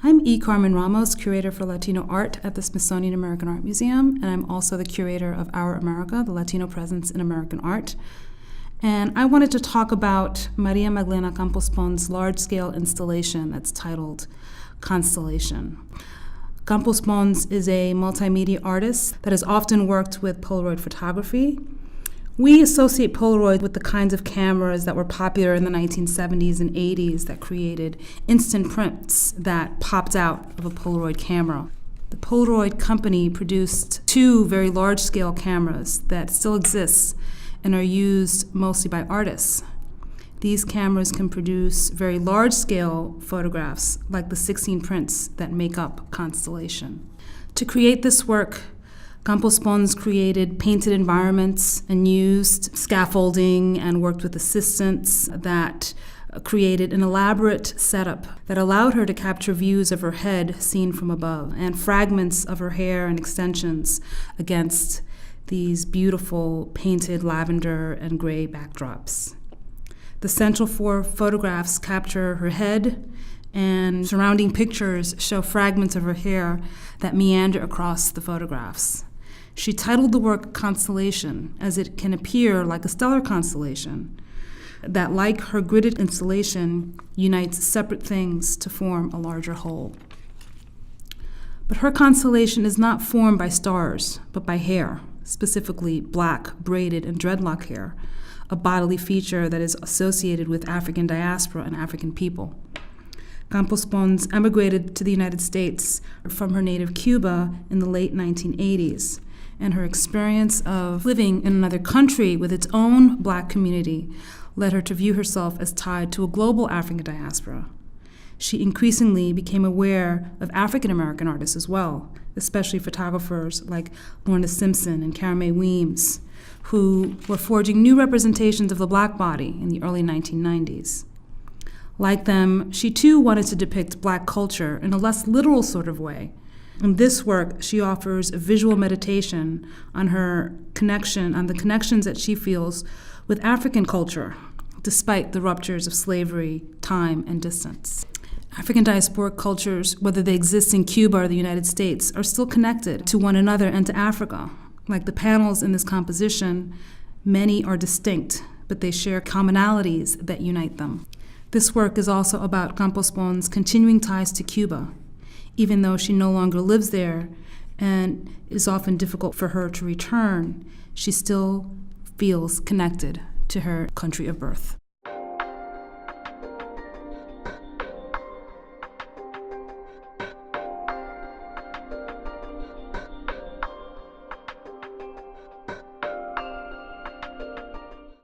I'm Carmen Ramos, curator for Latino art at the Smithsonian American Art Museum, and I'm also the curator of Our America, the Latino Presence in American Art. And I wanted to talk about María Magdalena Campos-Pons' large-scale installation that's titled Constellation. Campos-Pons is a multimedia artist that has often worked with Polaroid photography. We associate Polaroid with the kinds of cameras that were popular in the 1970s and 80s that created instant prints that popped out of a Polaroid camera. The Polaroid company produced two very large-scale cameras that still exist and are used mostly by artists. These cameras can produce very large-scale photographs like the 16 prints that make up Constellation. To create this work, Campos-Pons created painted environments and used scaffolding and worked with assistants that created an elaborate setup that allowed her to capture views of her head seen from above and fragments of her hair and extensions against these beautiful painted lavender and gray backdrops. The central four photographs capture her head, and surrounding pictures show fragments of her hair that meander across the photographs. She titled the work Constellation, as it can appear like a stellar constellation that, like her gridded installation, unites separate things to form a larger whole. But her constellation is not formed by stars, but by hair, specifically black, braided, and dreadlock hair, a bodily feature that is associated with African diaspora and African people. Campos-Pons emigrated to the United States from her native Cuba in the late 1980s, and her experience of living in another country with its own Black community led her to view herself as tied to a global African diaspora. She increasingly became aware of African American artists as well, especially photographers like Lorna Simpson and Carmen Weems, who were forging new representations of the Black body in the early 1990s. Like them, she too wanted to depict Black culture in a less literal sort of way. In this work, she offers a visual meditation on the connections that she feels with African culture, despite the ruptures of slavery, time, and distance. African diasporic cultures, whether they exist in Cuba or the United States, are still connected to one another and to Africa. Like the panels in this composition, many are distinct, but they share commonalities that unite them. This work is also about Campos-Pons' continuing ties to Cuba, even though she no longer lives there and it is often difficult for her to return. She still feels connected to her country of birth.